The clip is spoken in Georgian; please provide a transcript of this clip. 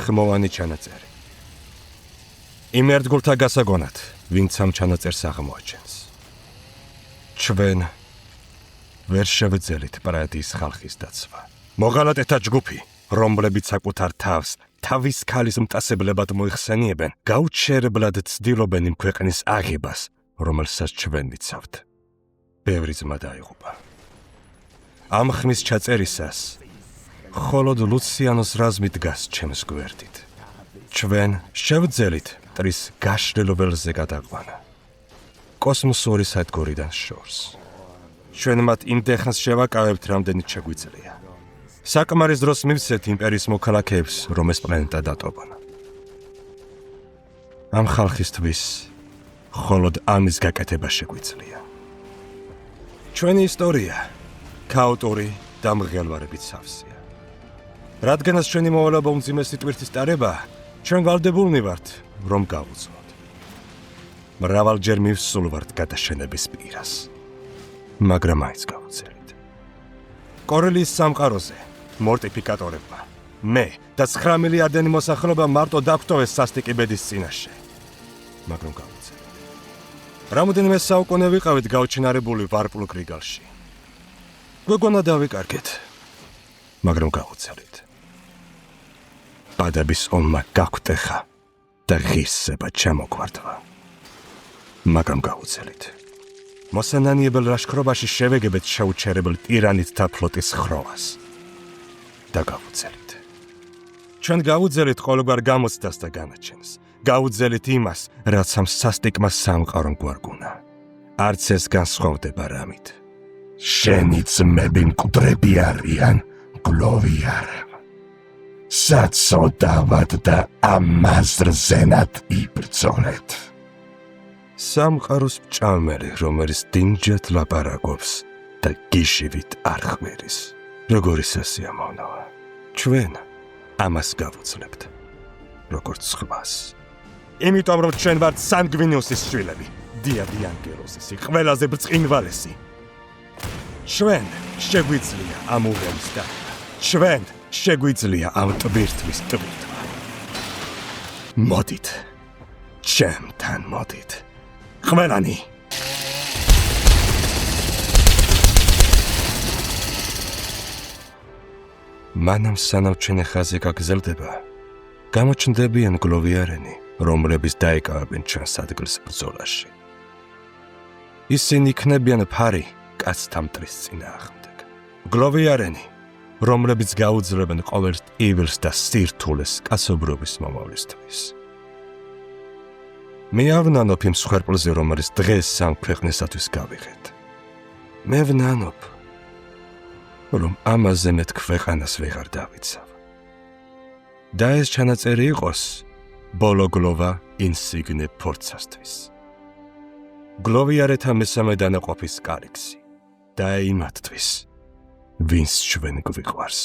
ხმოვანი ჩანაწერი. იმ ერთგულთა გასაგონად, ვინც ამ ჩანაწერს აღმოაჩენს. ჩვენ ვერ შევძელით პრადიის ხალხის დაცვა. მოღალატეთა ჯგუფი, რომლებიც საკუთარ თავს თავის ქალის მტაცებლებად მოიხსენიებენ, გაუჩერებლად ცდილობენ იმ ქვეყნის აღებას, რომელსაც ჩვენ ვიცავთ. ბევრი ძმა დაიღუპა. ამ ხმის ჩაწერისას მხოლოდ ლუციანოს რაზმი დგას ჩემს გვერდით. ჩვენ შევძელით მტრის გაშლილ ველზე გადაყვანა. კოსმოსური სადგურიდან შორს. ჩვენ მათ იმდენხანს შევაკავებთ, რამდენიც შეგვიძლია. საკმარის დროს მივცეთ იმპერიის მოქალაქეებს, რომ ეს პლანეტა დატოვონ. ამ ხალხისთვის მხოლოდ ამის გაკეთება შეგვიძლია. ჩვენი ისტორია ქაოტური და მღელვარებით სავსეა. რადგანაც ჩვენი მოვალეობა უმძიმესი ტვირთის ტარება, ჩვენ ვალდებულნი ვართ, რომ გავუძლოთ. მრავალჯერ მივსულ ვართ გადაშენების პირას, მაგრამ მაინც გავუძელით. კორელიის სამყაროზე მორტიფიკატორებმა მე და 9 მილიარდიანი მოსახლეობა მარტო დაგვტოვეს სასტიკი ბედის წინაშე, მაგრამ გავუძელით. რამოდენიმე საუკუნე ვიყავით გაუჩინარებული ვარპლუქ რიგალში. გვეგონა დავიკარგეთ, მაგრამ გავუძელით. ბადების ომმა გაგვტეხა და ღირსება ჩამოგვარდვა, მაგრამ გავუძელით. მოსანანიებელ ლაშქრობაში შევეგებეთ შეუჩერებელ ტირანით და ფლოტის ხროვას და გავუძელით. ჩვენ გავუძელით ყოველგვარ გამოცდას და განაჩენს. გავუძელით იმას, რაც ამ სასტიკმა სამყარომ გვარგუნა. არც ეს განსხვავდება რამით. შენი ძმები მკვდრები არიან, გლოვიარ. საცოდავად და ამაზრზენად იბრძოლეთ. სამყაროს მჭამელი, რომელიც დინჯად ლაპარაკობს და გიშივით არ ხვერის. როგორი სასიამოვნოა. ჩვენ ამას გავუძლებთ, როგორც სხვას. იმიტომ რომ ჩვენ ვართ სანგვინიუსის შვილები, დიადი ანგელოზისი, ყველაზე ბრწყინვალესი. ჩვენ შეგვიძლია ამ უღელის დაკვრა. ჩვენ შეგვიძლია ამ ტვირთვის ტვირთვა. მოდით, ჩემთან მოდით. ყველანი. მანამ სანამ ჩვენი ხაზი გაგრძელდება, გამოჩნდებიან გლოვიარენი, რომლებიც დაიკავებენ ჩვენს ადგილს ბრძოლაში. ისინი იქნებიან ფარი კაცთა მტრის წინააღმდეგ. გლოვიარენი, რომლებიც გაუძლებენ ყოველ ტკივილს და სირთულეს კაცობრიობის მომავლისთვის. მე ავნანობ იმ სხერპლზე, რომელიც დღეს ამ ქვეყნისათვის გავიღეთ. მე ვნანობ, რომ ამაზე მეტ ქვეყანას ვეღარ დავიცავ. და ეს ჩანაწერი იყოს ბოლო გლოვა ინსიგნე ფორცასთვის. გლოვიარეთა მესამე დანაყოფის კარიქსი და იმათთვის, ვინც ჩვენ გვიყვარს.